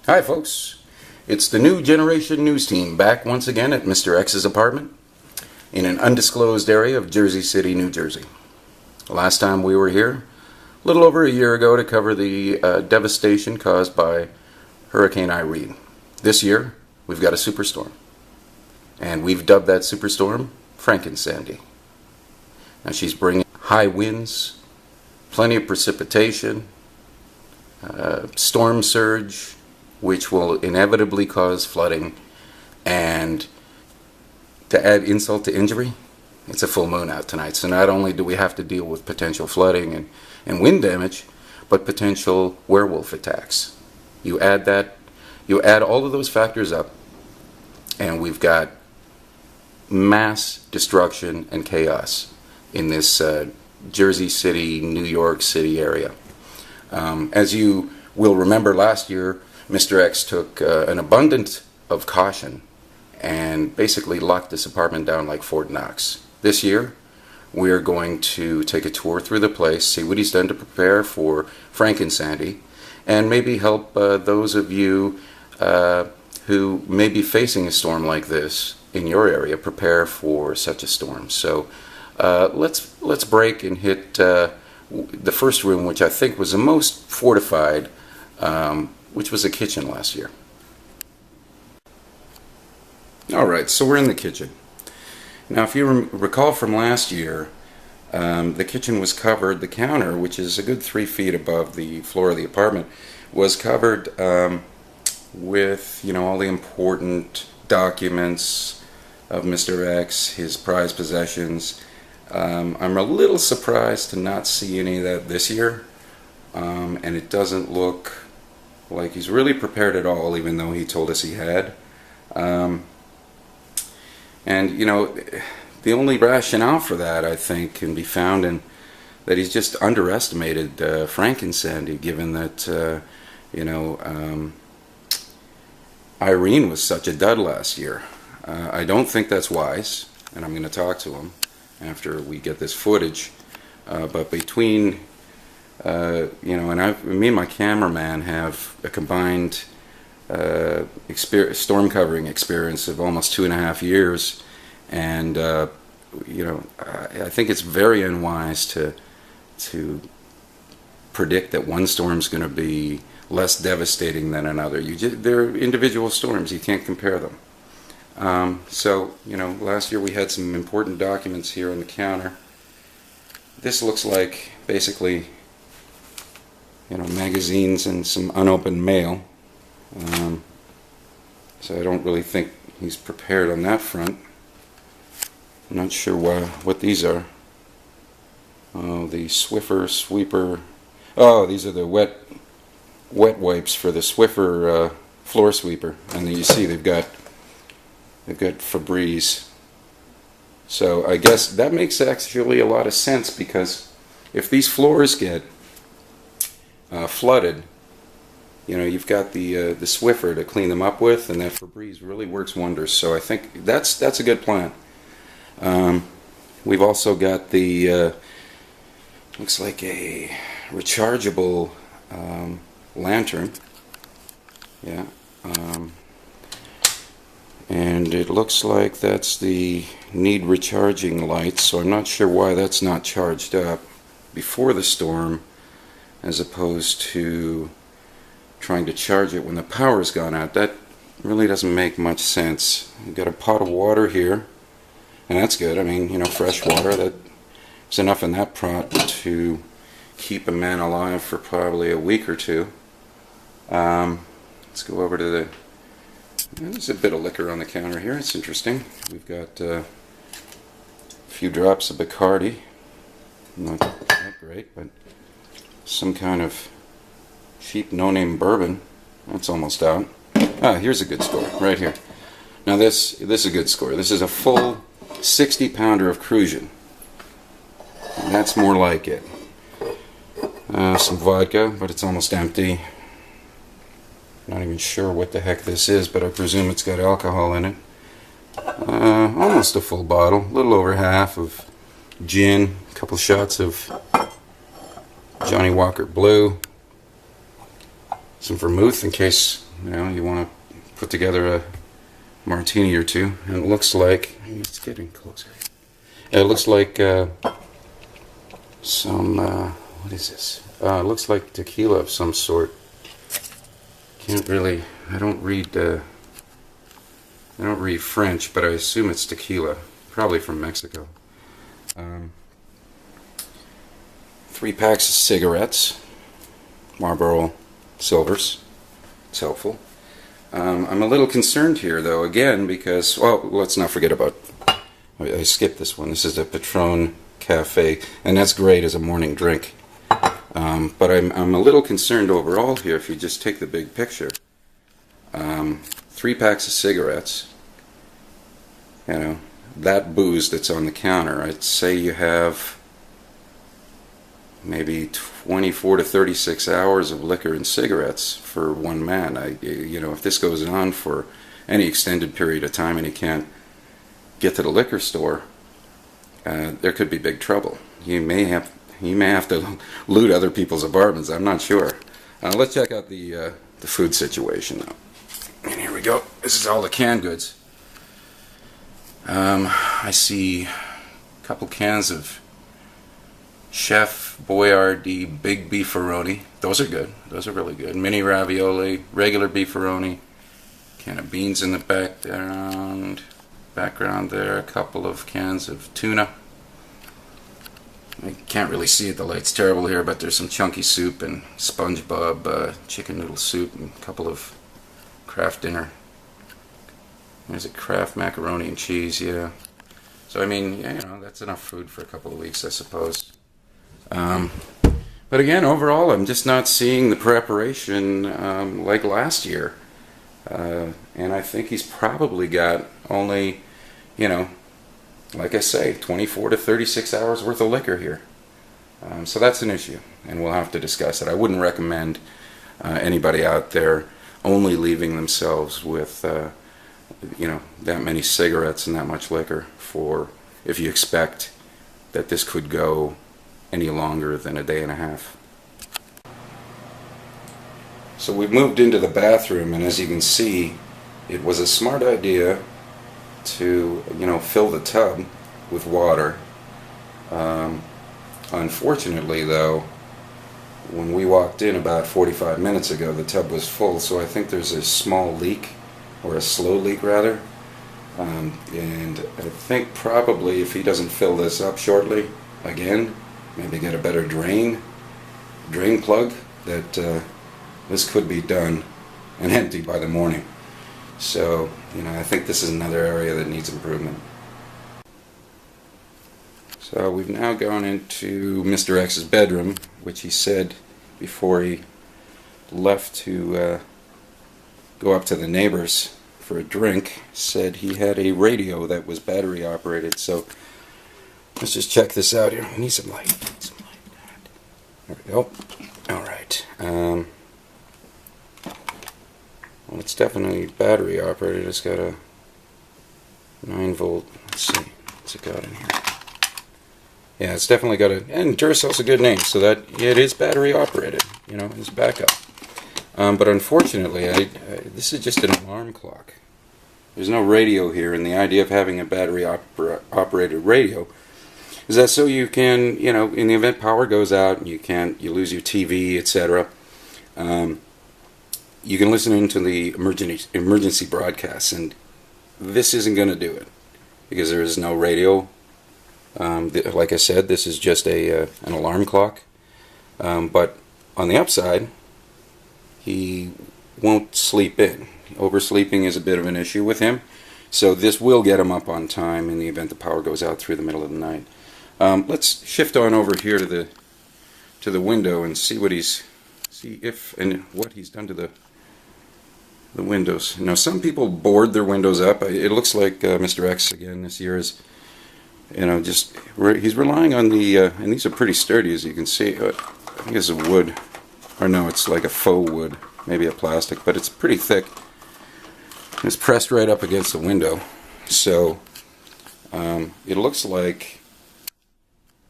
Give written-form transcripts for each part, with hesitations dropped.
Hi folks, it's the New Generation News Team back once again at Mr. X's apartment in an undisclosed area of Jersey City, New Jersey. Last time we were here, a little over a year ago, to cover the devastation caused by Hurricane Irene. This year, we've got a superstorm, and we've dubbed that superstorm FrankenSandy. Now she's bringing high winds, plenty of precipitation, storm surge, which will inevitably cause flooding, and to add insult to injury, it's a full moon out tonight. So not only do we have to deal with potential flooding and wind damage, but potential werewolf attacks. You add all of those factors up, and we've got mass destruction and chaos in this Jersey City, New York City area. As you will remember, last year Mr. X took an abundance of caution and basically locked this apartment down like Fort Knox. This year we're going to take a tour through the place, see what he's done to prepare for FrankenSandy, and maybe help those of you who may be facing a storm like this in your area prepare for such a storm. So let's break and hit the first room, which I think was the most fortified, which was the kitchen last year. Alright, so we're in the kitchen. Now if you recall from last year, the kitchen was covered, the counter, which is a good 3 feet above the floor of the apartment, was covered with, all the important documents of Mr. X, his prized possessions. I'm a little surprised to not see any of that this year, and it doesn't look like he's really prepared at all, even though he told us he had. And the only rationale for that, I think, can be found in that he's just underestimated FrankenSandy, given that Irene was such a dud last year. I don't think that's wise, and I'm going to talk to him after we get this footage. But between and me and my cameraman have a combined storm covering experience of almost 2.5 years, and I think it's very unwise to predict that one storm's going to be less devastating than another. They're individual storms, you can't compare them. So last year we had some important documents here on the counter. This looks like basically magazines and some unopened mail. So I don't really think he's prepared on that front. I'm not sure what these are. Oh, the Swiffer sweeper. Oh, these are the wet wipes for the Swiffer floor sweeper. And you see they've got Febreze. So I guess that makes actually a lot of sense, because if these floors get flooded, you've got the Swiffer to clean them up with, and that Febreze really works wonders. So I think that's a good plan. We've also got the looks like a rechargeable lantern. Yeah. And it looks like that's the need recharging light, so I'm not sure why that's not charged up before the storm, as opposed to trying to charge it when the power's gone out. That really doesn't make much sense. You've got a pot of water here, and that's good. I mean, fresh water. There's enough in that pot to keep a man alive for probably a week or two. Let's go over to there's a bit of liquor on the counter here. It's interesting. We've got a few drops of Bacardi. Not that great, but some kind of cheap no-name bourbon. That's almost out. Ah, here's a good score right here. Now this is a good score. This is a full 60-pounder of Crucian. That's more like it. Some vodka, but it's almost empty. Not even sure what the heck this is, but I presume it's got alcohol in it. Almost a full bottle, a little over half of gin, a couple shots of Johnny Walker Blue, some vermouth in case you want to put together a martini or two. And it looks like, it's getting closer. It looks like some what is this? It looks like tequila of some sort. Can't really. I don't read French, but I assume it's tequila. Probably from Mexico. 3 packs of cigarettes, Marlboro Silvers. It's helpful. I'm a little concerned here, though, again, because, well, let's not forget about, I skipped this one. This is a Patron Cafe, and that's great as a morning drink. But I'm a little concerned overall here if you just take the big picture. 3 packs of cigarettes, that booze that's on the counter, I'd say you have maybe 24 to 36 hours of liquor and cigarettes for one man. If this goes on for any extended period of time and he can't get to the liquor store, there could be big trouble. He may have to loot other people's apartments. I'm not sure. Let's check out the food situation now. And here we go. This is all the canned goods. I see a couple cans of Chef Boyardee Big Beefaroni. Those are good. Those are really good. Mini ravioli, regular beefaroni, can of beans in the background there. A couple of cans of tuna. I can't really see it. The light's terrible here, but there's some chunky soup and SpongeBob chicken noodle soup and a couple of Kraft dinner. There's a Kraft macaroni and cheese, yeah. So, I mean, that's enough food for a couple of weeks, I suppose. But again, overall, I'm just not seeing the preparation like last year. And I think he's probably got only, like I say, 24 to 36 hours worth of liquor here. So that's an issue, and we'll have to discuss it. I wouldn't recommend anybody out there only leaving themselves with that many cigarettes and that much liquor if you expect that this could go any longer than a day and a half. So we've moved into the bathroom, and as you can see, it was a smart idea to fill the tub with water. Unfortunately, though, when we walked in about 45 minutes ago, the tub was full, so I think there's a small leak, or a slow leak rather, and I think probably if he doesn't fill this up shortly, again, maybe get a better drain plug, that this could be done and empty by the morning. So, I think this is another area that needs improvement. So we've now gone into Mr. X's bedroom, which he said before he left to go up to the neighbors for a drink, said he had a radio that was battery operated. So let's just check this out here. I need some light. There we go. Alright. Well, it's definitely battery operated. It's got a 9-volt. Let's see. What's it got in here? Yeah, it's definitely got a. And Duracell's a good name, so that it is battery operated. It's backup. But unfortunately, this is just an alarm clock. There's no radio here, and the idea of having a battery operated radio is that so you can, in the event power goes out and you lose your TV, etc. You can listen into the emergency broadcasts, and this isn't going to do it because there is no radio. Like I said, this is just an alarm clock. But on the upside, he won't sleep in. Oversleeping is a bit of an issue with him, so this will get him up on time in the event the power goes out through the middle of the night. Let's shift on over here to the window and see what he's done to the windows. Now, some people board their windows up. It looks like Mr. X again this year is, he's relying on the and these are pretty sturdy, as you can see. I think it's a wood, or no, it's like a faux wood, maybe a plastic, but it's pretty thick. It's pressed right up against the window, so it looks like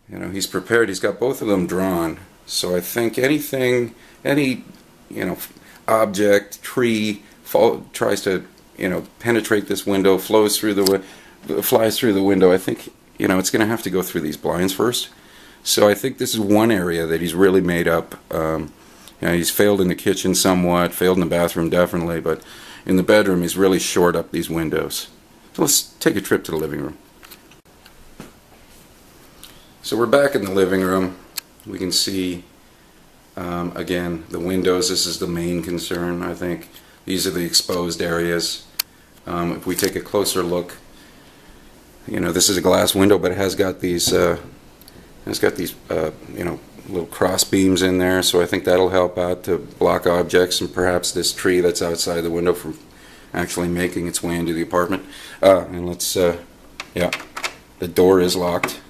he's prepared. He's got both of them drawn, so I think any object, tree, tries to, penetrate this window, flies through the window, I think, it's going to have to go through these blinds first. So I think this is one area that he's really made up. He's failed in the kitchen somewhat, failed in the bathroom definitely, but in the bedroom he's really shored up these windows. So let's take a trip to the living room. So we're back in the living room. We can see, again, the windows. This is the main concern, I think. These are the exposed areas. If we take a closer look, this is a glass window, but it has got these, little cross beams in there. So I think that'll help out to block objects and perhaps this tree that's outside the window from actually making its way into the apartment. And let's, yeah, the door is locked.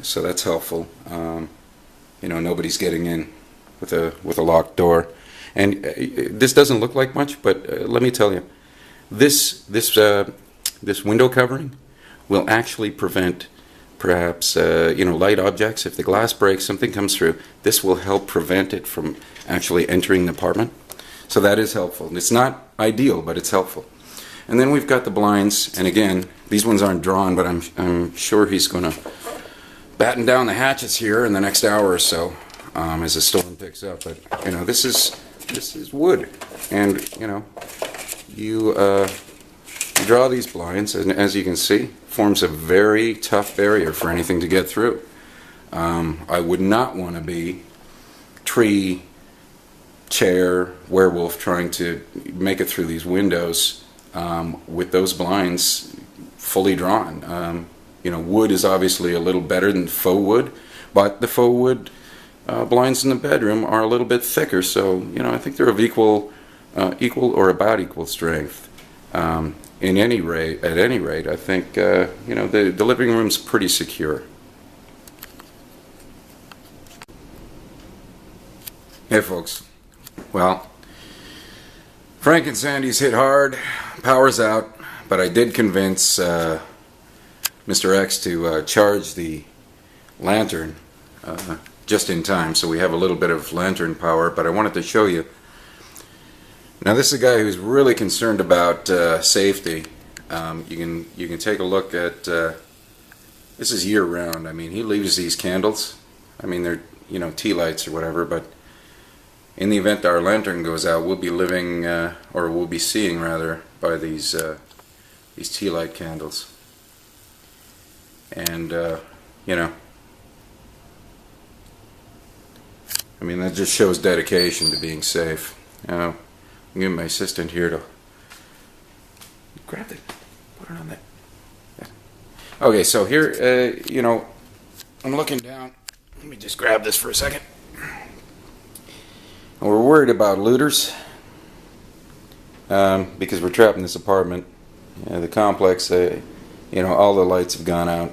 So that's helpful. Nobody's getting in with a locked door. And this doesn't look like much, but let me tell you, this window covering will actually prevent perhaps light objects. If the glass breaks, something comes through, this will help prevent it from actually entering the apartment. So that is helpful. It's not ideal, but it's helpful. And then we've got the blinds, and again, these ones aren't drawn, but I'm sure he's going to batten down the hatches here in the next hour or so as the storm picks up. But this is wood, and you draw these blinds, and as you can see, forms a very tough barrier for anything to get through. I would not want to be tree, chair, werewolf trying to make it through these windows with those blinds fully drawn. Wood is obviously a little better than faux wood, but the faux wood blinds in the bedroom are a little bit thicker, so I think they're of equal or about equal strength. At any rate, I think the living room's pretty secure. Hey folks, well, Frank and Sandy's hit hard, power's out, but I did convince Mr. X to charge the lantern just in time, so we have a little bit of lantern power. But I wanted to show you. Now this is a guy who's really concerned about safety. You can take a look at this is year round. I mean, he leaves these candles. I mean, they're tea lights or whatever, but in the event our lantern goes out, we'll be living or we'll be seeing rather by these tea light candles. And I mean, that just shows dedication to being safe. I'm getting my assistant here to grab it, put it on there. Yeah. Okay, so here, I'm looking down. Let me just grab this for a second. We're worried about looters because we're trapped in this apartment. The complex, all the lights have gone out.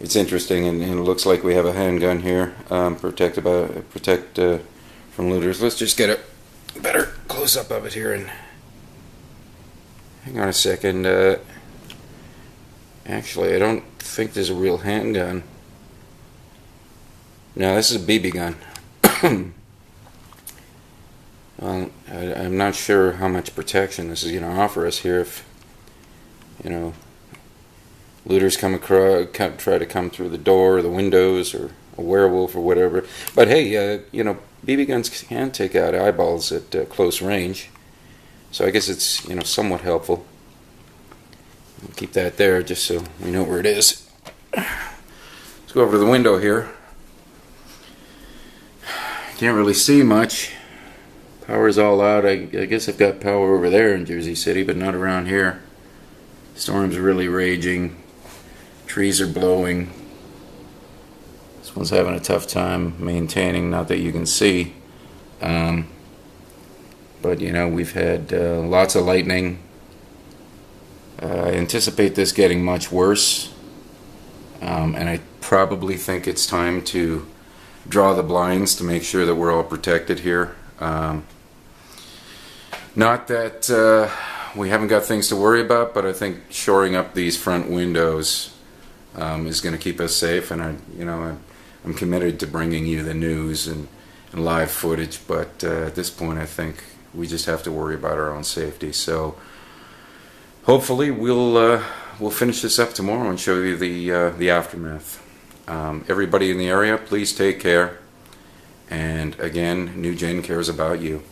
It's interesting, and it looks like we have a handgun here, protect from looters. Let's just get a better close-up of it here. And hang on a second. Actually, I don't think there's a real handgun. No, this is a BB gun. Well, I'm not sure how much protection this is going to offer us here if, looters try to come through the door or the windows, or a werewolf or whatever. But hey, BB guns can take out eyeballs at close range, so I guess it's somewhat helpful. I'll keep that there just so we know where it is. Let's go over to the window here. Can't really see much. Power's all out. I guess I've got power over there in Jersey City, but not around here. Storm's really raging. Trees are blowing. This one's having a tough time maintaining, not that you can see. But we've had lots of lightning. I anticipate this getting much worse. And I probably think it's time to draw the blinds to make sure that we're all protected here. Not that we haven't got things to worry about, but I think shoring up these front windows is going to keep us safe. And I'm committed to bringing you the news and and live footage, but at this point I think we just have to worry about our own safety. So hopefully we'll finish this up tomorrow and show you the aftermath. Everybody in the area, please take care. And again, New Gen cares about you.